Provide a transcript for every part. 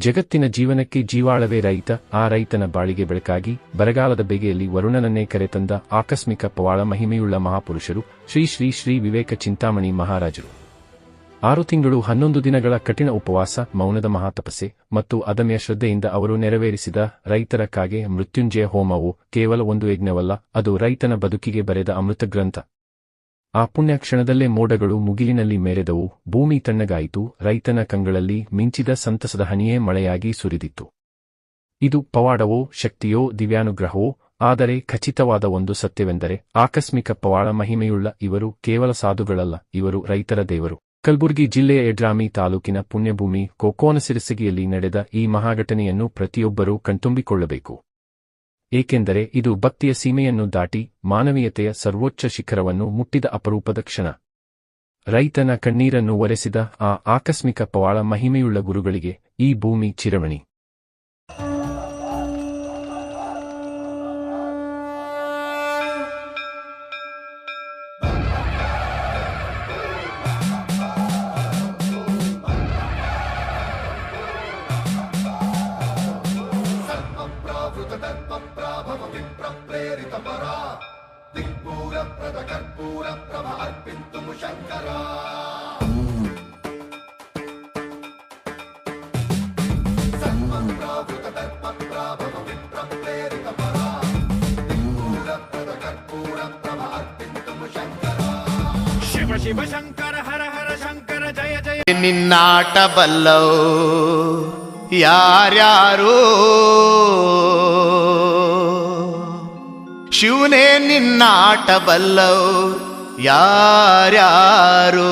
ಜಗತ್ತಿನ ಜೀವನಕ್ಕೆ ಜೀವಾಳವೇ ರೈತ. ಆ ರೈತನ ಬಾಳಿಗೆ ಬೆಳಕಾಗಿ ಬರಗಾಲದ ಬೇಗೆಯಲ್ಲಿ ವರುಣನನ್ನೇ ಕರೆತಂದ ಆಕಸ್ಮಿಕ ಪವಾಡ ಮಹಿಮೆಯುಳ್ಳ ಮಹಾಪುರುಷರು ಶ್ರೀ ಶ್ರೀ ಶ್ರೀ ವಿವೇಕ ಚಿಂತಾಮಣಿ ಮಹಾರಾಜರು. 6 ತಿಂಗಳು 11 ದಿನಗಳ ಕಠಿಣ ಉಪವಾಸ, ಮೌನದ ಮಹಾತಪಸ್ಸೆ ಮತ್ತು ಅದಮ್ಯ ಶ್ರದ್ಧೆಯಿಂದ ಅವರು ನೆರವೇರಿಸಿದ ರೈತರ ಕಾಗೆ ಮೃತ್ಯುಂಜಯ ಹೋಮವು ಕೇವಲ ಒಂದು ಯಜ್ಞವಲ್ಲ, ಅದು ರೈತನ ಬದುಕಿಗೆ ಬರೆದ ಅಮೃತ ಗ್ರಂಥ. ಆ ಪುಣ್ಯ ಕ್ಷಣದಲ್ಲೇ ಮೋಡಗಳು ಮುಗಿಲಿನಲ್ಲಿ ಮೆರೆದವು, ಭೂಮಿ ತಣ್ಣಗಾಯಿತು, ರೈತನ ಕಂಗಳಲ್ಲಿ ಮಿಂಚಿದ ಸಂತಸದ ಹನಿಯೇ ಮಳೆಯಾಗಿ ಸುರಿದಿತ್ತು. ಇದು ಪವಾಡವೋ, ಶಕ್ತಿಯೋ, ದಿವ್ಯಾನುಗ್ರಹವೋ? ಆದರೆ ಖಚಿತವಾದ ಒಂದು ಸತ್ಯವೆಂದರೆ, ಆಕಸ್ಮಿಕ ಪವಾಡ ಮಹಿಮೆಯುಳ್ಳ ಇವರು ಕೇವಲ ಸಾಧುಗಳಲ್ಲ, ಇವರು ರೈತರ ದೇವರು. ಕಲಬುರಗಿ ಜಿಲ್ಲೆಯ ಯಡ್ರಾಮಿ ತಾಲೂಕಿನ ಪುಣ್ಯಭೂಮಿ ಕೊಕ್ಕೋನಸಿರಸಗಿಯಲ್ಲಿ ನಡೆದ ಈ ಮಹಾಘಟನೆಯನ್ನು ಪ್ರತಿಯೊಬ್ಬರೂ ಕಣ್ತುಂಬಿಕೊಳ್ಳಬೇಕು. ಏಕೆಂದರೆ ಇದು ಭಕ್ತಿಯ ಸೀಮೆಯನ್ನು ದಾಟಿ ಮಾನವೀಯತೆಯ ಸರ್ವೋಚ್ಚ ಶಿಖರವನ್ನು ಮುಟ್ಟಿದ ಅಪರೂಪದ ಕ್ಷಣ. ರೈತನ ಕಣ್ಣೀರನ್ನು ಒರೆಸಿದ ಆ ಆಕಸ್ಮಿಕ ಪವಾಡ ಮಹಿಮೆಯುಳ್ಳ ಗುರುಗಳಿಗೆ ಈ ಭೂಮಿ ಚಿರಮಣಿ. ಶಿವ ಶಿವ ಶಂಕರ ಹರ ಹರ ಶಂಕರ ಜಯ ಜಯ. ನಿನ್ನಾಟ ಬಲ್ಲವು ಯಾರ್ಯಾರು, ಶಿವನೇ ನಿನ್ನಾಟ ಬಲ್ಲವು ಯಾರ್ಯಾರು.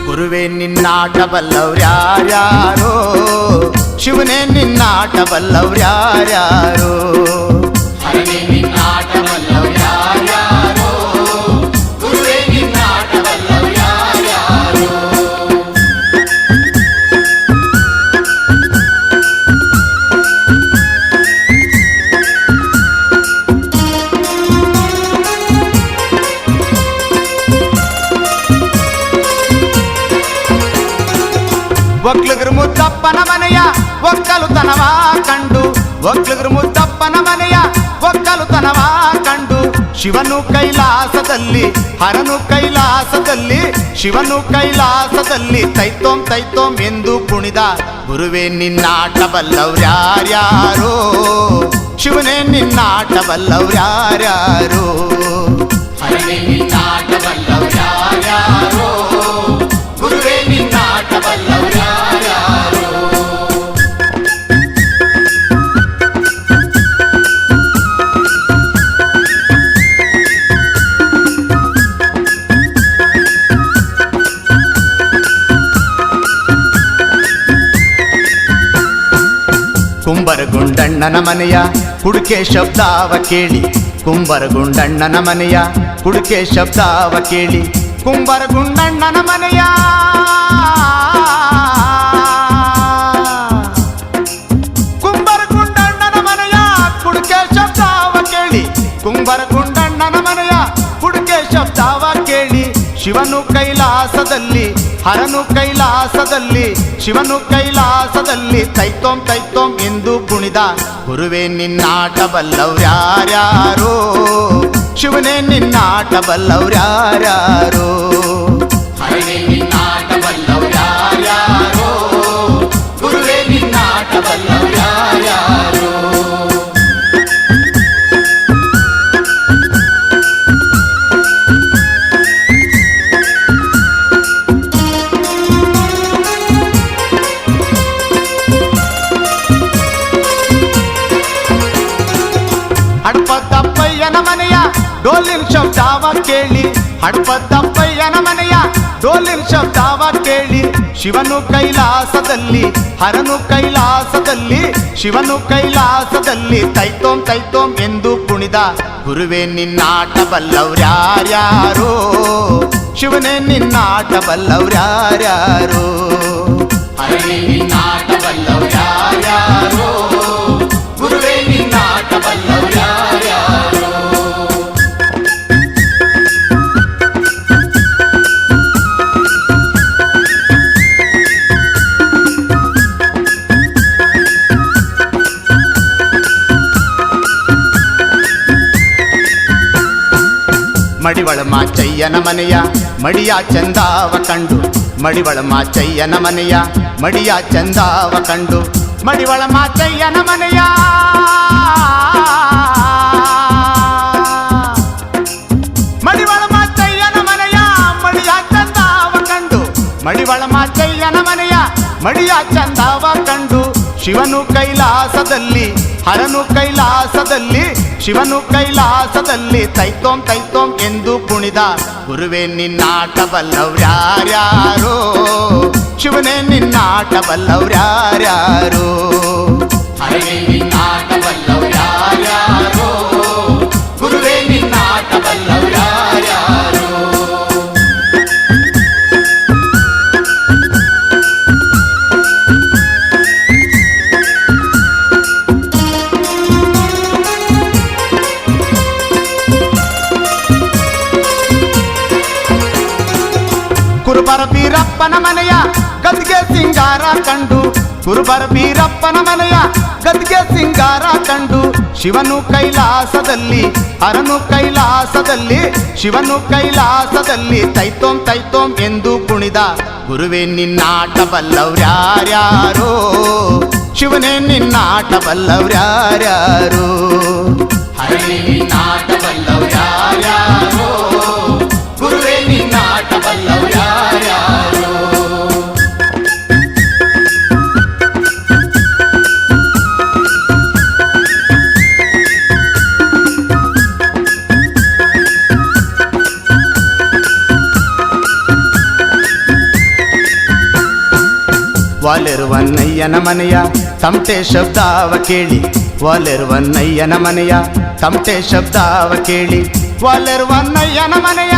ಗುರುವೇ ನಿನ್ನಾಟ ಬಲ್ಲವ್ರ್ಯಾರ್ಯಾರೋ, ಶಿವನೇ ನಿನ್ನಾಟ ಬಲ್ಲವ್ರ್ಯಾರ್ಯಾರೋ. ಹರನೇ ನಿನ್ನಾಟ ಬಲ್ಲವ್ರ್ಯಾರ್ಯಾರೋ, ಗುರುವೇ ನಿನ್ನಾಟ ಬಲ್ಲವ್ರ್ಯಾರ್ಯಾರೋ. ಒಕ್ಲುಗ್ರ ಮುದ್ದಪ್ಪನ ಮನೆಯ ಒಕ್ಕಲುತನವ ಕಂಡು, ಒಕ್ಲುಗ್ರ ಮುದ್ದಪ್ಪನ ಮನೆಯ ಒಕ್ಕಲುತನವ ಕಂಡು, ಶಿವನು ಕೈಲಾಸದಲ್ಲಿ ಹರನು ಕೈಲಾಸದಲ್ಲಿ, ಶಿವನು ಕೈಲಾಸದಲ್ಲಿ ತೈತೋಂ ತೈತೋಂ ಎಂದು ಕುಣಿದ. ಗುರುವೇ ನಿನ್ನಾಟ ಬಲ್ಲವ್ರ್ಯಾರ್ಯಾರೋ, ಶಿವನೇ ನಿನ್ನಾಟ ಬಲ್ಲವ್ರ್ಯಾರ್ಯಾರೋ. ಹರನೇ ನಿನ್ನಾಟ ಬಲ್ಲವ್ರ್ಯಾರ್ಯಾರೋ, ಗುರುವೇ ನಿನ್ನಾಟ ಬಲ್ಲವ್ರ್ಯಾರ್ಯಾರೋ. ಕುಂಬರಗುಂಡಣ್ಣನ ಮನೆಯ ಕುಡುಕೆ ಶಬ್ದಾವ ಕೇಳಿ, ಕುಂಬರಗುಂಡಣ್ಣನ ಮನೆಯ ಕುಡುಕೆ ಶಬ್ದಾವ ಕೇಳಿ, ಕುಂಬರಗುಂಡಣ್ಣನ ಮನೆಯ ಕುಂಬರಗುಂಡಣ್ಣನ ಮನೆಯ ಕುಡುಕೆ ಶಬ್ದಾವ ಕೇಳಿ, ಕುಂಬರಗುಂಡಣ್ಣನ ಮನೆಯ ಕುಡುಕೆ ಶಬ್ದಾವ ಕೇಳಿ, ಶಿವನು ಕೈಲಾಸದಲ್ಲಿ ಹರನು ಕೈಲಾಸದಲ್ಲಿ, ಶಿವನು ಕೈಲಾಸದಲ್ಲಿ ತೈತೋಂ ತೈತೋಂ ಎಂದು ಕುಣಿದ. ಗುರುವೇ ನಿನ್ನಾಟ ಬಲ್ಲವ್ರ್ಯಾರ್ಯಾರೋ, ಶಿವನೇ ನಿನ್ನಾಟ ಬಲ್ಲವ್ರ್ಯಾರ್ಯಾರೋ. ಹರನೇ ನಿನ್ನಾಟ ಬಲ್ಲವ್ರ್ಯಾರ್ಯಾರೋ, ಗುರುವೇ ನಿನ್ನಾಟ ಬಲ್ಲವ್ರ್ಯಾರ್ಯಾರೋ. ಹಡಪದಪ್ಪಯ್ಯನ ಮನೆಯ ಡೋಲಿನ ಶಬ್ದಾವ ಕೇಳಿ, ಹಡಪದಪ್ಪಯ್ಯನ ಮನೆಯ ಡೋಲಿನ ಶಬ್ದಾವ ಕೇಳಿ, ಶಿವನು ಕೈಲಾಸದಲ್ಲಿ ಹರನು ಕೈಲಾಸದಲ್ಲಿ ಶಿವನು ಕೈಲಾಸದಲ್ಲಿ ತೈತೋಂ ತೈತೋಂ ಎಂದು ಕುಣಿದ ಗುರುವೇ ನಿನ್ನಾಟ ಬಲ್ಲವ್ರ್ಯಾರ್ಯಾರೋ ಶಿವನೇ ನಿನ್ನಾಟ ಬಲ್ಲವ್ರ್ಯಾರ್ಯಾರೋ ಹರನೇ ನಿನ್ನಾಟ ಬಲ್ಲವ್ರ್ಯಾರ್ಯಾರೋ ಗುರುವೇ ನಿನ್ನಾಟ ಬಲ್ಲವ್ರ್ಯಾರ್ಯಾರೋ ಮಡಿವಳ ಮಾಚಯ್ಯನ ಮನೆಯ ಮಡಿಯ ಚಂದಾವ ಕಂಡು ಮಡಿವಳ ಮಾಚಯ್ಯನ ಮನೆಯ ಮಡಿಯ ಚಂದಾವ ಕಂಡು ಮಡಿವಳ ಮಾಚಯ್ಯನ ಮನೆಯ ಮಡಿವಳ ಮಾಚಯ್ಯನ ಮನೆಯ ಮಡಿಯ ಚಂದಾವ ಕಂಡು ಮಡಿವಳ ಮಾಚಯ್ಯನ ಮನೆಯ ಮಡಿಯ ಚಂದಾವ ಕಂಡು ಶಿವನು ಕೈಲಾಸದಲ್ಲಿ ಹರನು ಕೈಲಾಸದಲ್ಲಿ ಶಿವನು ಕೈಲಾಸದಲ್ಲಿ ತೈತೋಂ ತೈತೋಂ ಎಂದು ಕುಣಿದ ಗುರುವೇ ನಿನ್ನಾಟ ಬಲ್ಲವ್ರ್ಯಾರ್ಯಾರೋ ಶಿವನೇ ನಿನ್ನಾಟ ಬಲ್ಲವ್ರ್ಯಾರ್ಯಾರೋ ಹರನೇ ನಿನ್ನಾಟ ಬಲ್ಲವ್ರ್ಯಾರ್ಯಾರೋ ಗುರುವೇ ನಿನ್ನಾಟ ಬಲ್ಲವ್ರ್ಯಾರ್ಯಾರೋ ಕುರುಬರ ಬೀರಪ್ಪನ ಮನೆಯ ಗದ್ಗೆ ಸಿಂಗಾರ ಕಂಡು ಕುರುಬರ ಬೀರಪ್ಪನ ಮನೆಯ ಗದ್ಗೆ ಸಿಂಗಾರ ಕಂಡು ಶಿವನು ಕೈಲಾಸದಲ್ಲಿ ಹರನು ಕೈಲಾಸದಲ್ಲಿ ಶಿವನು ಕೈಲಾಸದಲ್ಲಿ ತೈತೋಂ ತೈತೋಂ ಎಂದು ಕುಣಿದ ಗುರುವೇ ನಿನ್ನಾಟ ಬಲ್ಲವ್ರ್ಯಾರ್ಯಾರೋ ಶಿವನೇ ನಿನ್ನಾಟ ಬಲ್ಲವ್ರ್ಯಾರ್ಯಾರೋ ಹರನೇ ನಿನ್ನಾಟ ಬಲ್ಲವ್ರ್ಯಾರ್ಯಾರೋ ಗುರುವೇ ನಿನ್ನಾಟ ಬಲ್ಲವ್ರ್ಯಾರ್ಯಾರೋ ವಾಲೆರುವನ್ನಯ್ಯನ ಮನೆಯ ತಮಟೆ ಶಬ್ದಾವ ಕೇಳಿ ವಾಲೆರುವನ್ನಯ್ಯನ ಮನೆಯ ತಮಟೆ ಶಬ್ದಾವ ಕೇಳಿ ವಾಲೆರುವನ್ನಯ್ಯನ ಮನೆಯ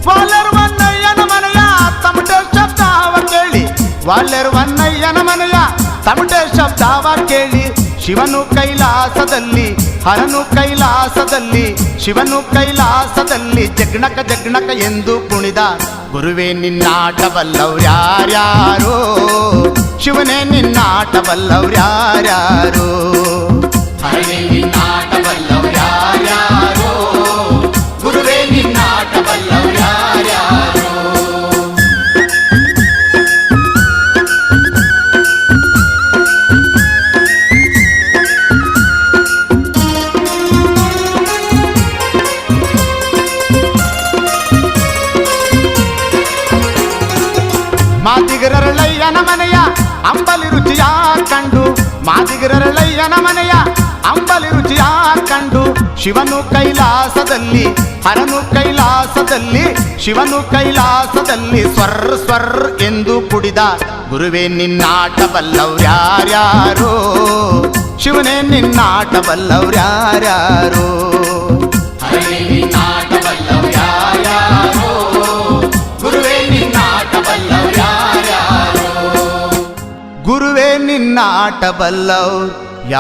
ವಾಲೆರುವನ್ನಯ್ಯನ ಮನೆಯ ತಮಟೆ ಶಬ್ದಾವ ಕೇಳಿ ವಾಲೆರುವನ್ನಯ್ಯನ ಮನೆಯ ತಮಟೆ ಶಬ್ದಾವ ಕೇಳಿ ಶಿವನು ಕೈಲಾಸದಲ್ಲಿ ಹರನು ಕೈಲಾಸದಲ್ಲಿ ಶಿವನು ಕೈಲಾಸದಲ್ಲಿ ಜಗ್ಣಕ ಜಗ್ಣಕ ಎಂದು ಕುಣಿದ ಗುರುವೇ ನಿನ್ನಾಟ ಬಲ್ಲವ್ರ್ಯಾರ್ಯಾರೋ ಶಿವನೇ ನಿನ್ನಾಟ ಬಲ್ಲವ್ರ್ಯಾರ್ಯಾರೋ ಹರನೇ ನಿನ್ನಾಟ ಬಲ್ಲವ್ರ್ಯಾರ್ಯಾರೋ ಗುರುವೇ ನಿನ್ನಾಟ ಬಲ್ಲವ್ರ್ಯಾರ್ಯಾರೋ ಮಾದಿಗರಳಯ್ಯನ ಮನೆಯ ಅಂಬಲಿ ರುಚಿಯ ಕಂಡು ಮಾದಿಗರಳಯ್ಯನ ಮನೆಯ ಅಂಬಲಿ ರುಚಿಯ ಕಂಡು ಶಿವನು ಕೈಲಾಸದಲ್ಲಿ ಹರನು ಕೈಲಾಸದಲ್ಲಿ ಶಿವನು ಕೈಲಾಸದಲ್ಲಿ ಸ್ವರ್ ಸ್ವರ್ ಎಂದು ಕುಡಿದ ಗುರುವೇ ನಿನ್ನಾಟ ಬಲ್ಲವ್ರ್ಯಾರ್ಯಾರೋ ಶಿವನೇ ನಿನ್ನಾಟ ಬಲ್ಲವ್ರ್ಯಾರ್ಯಾರೋ ಹರನೇ ನಿನ್ನಾಟ ಬಲ್ಲವ್ರ್ಯಾರ್ಯಾರೋ ಗುರುವೇ ನಿನ್ನಾಟ ಬಲ್ಲವ್ರ್ಯಾರ್ಯಾರೋ ಗುರುವೇ ನಿನ್ನಾಟ ಬಲ್ಲವ್ರ್ಯಾರ್ಯಾರೋ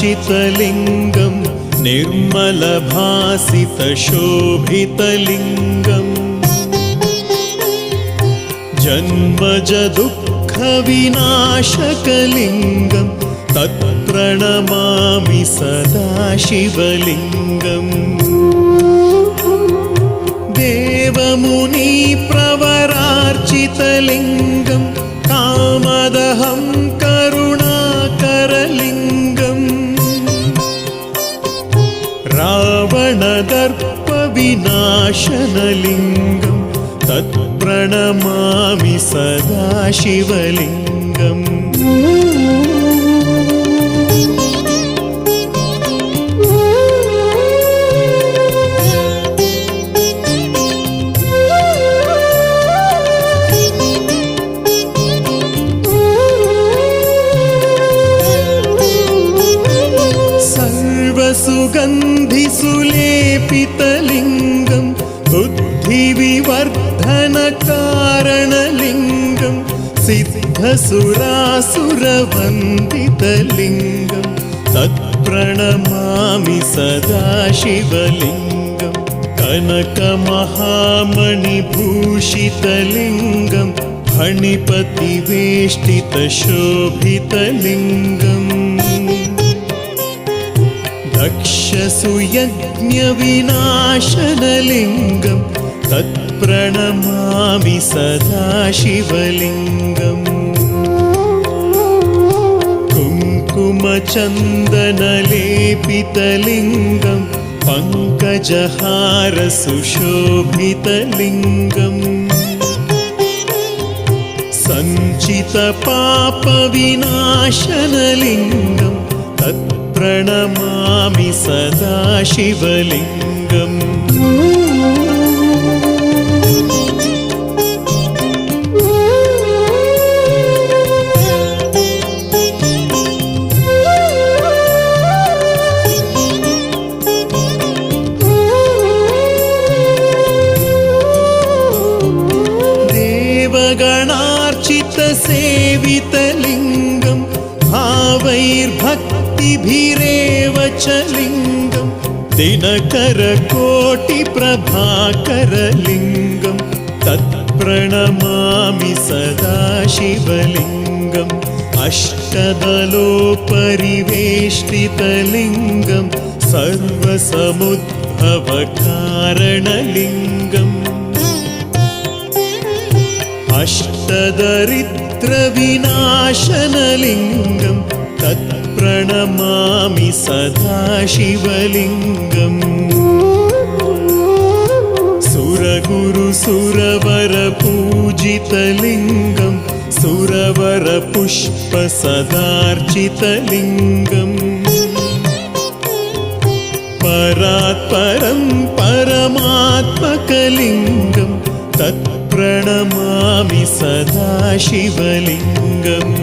मुरारिसुरार्चितलिङ्गं निर्मलभासितशोभितलिङ्गम् जन्मज दुःख विनाशकलिङ्गं तत्प्रणमामि सदा शिवलिङ्गम् देवमुनिप्रवरार्चितलिङ्गं कामदहं करुणाकरलिङ्गम् रावणदर्पविनाशनलिङ्गं तत्प्रणमामि सदा शिवलिङ्गम् सर्वसुगन्धिसुलेपितलिङ्गं बुद्धिविवर्धनकारणलिङ्गं सिद्धसुरासुरवन्दितलिङ्गं तत्प्रणमामि सदा शिवलिङ्गं कनकमहामणिभूषितलिङ्गं फणिपतिवेष्टितशोभितलिङ्गम् दक्षसुयज्ञविनाशनलिङ्गं तत्प्रणमामि सदा शिवलिङ्गम् कुङ्कुमचन्दनलेपितलिङ्गं पङ्कजहारसुशोभितलिङ्गम् सञ्चितपापविनाशनलिङ्गं तत्प्रणमामि सदा शिवलिङ्गम् देवगणार्चितसेवितलिङ्गं भावैर्भक्तिभिरेव च लिङ्गं दिनकरकोटिप्रभाकरलिङ्गं तत्प्रणमामि सदा शिवलिङ्गम् अष्टदलोपरिवेष्टितलिङ्गं सर्वसमुद्भवकारणलिङ्गम् अष्टदरिद्रविनाशनलिङ्गं तत्प्रणमामि सदा शिवलिङ्गम् सुरगुरुसुरवरपूजितलिङ्गं सुरवरपुष्पसदार्चितलिङ्गम् परात्परं परमात्मकलिङ्गं तत्प्रणमामि सदा शिवलिङ्गम्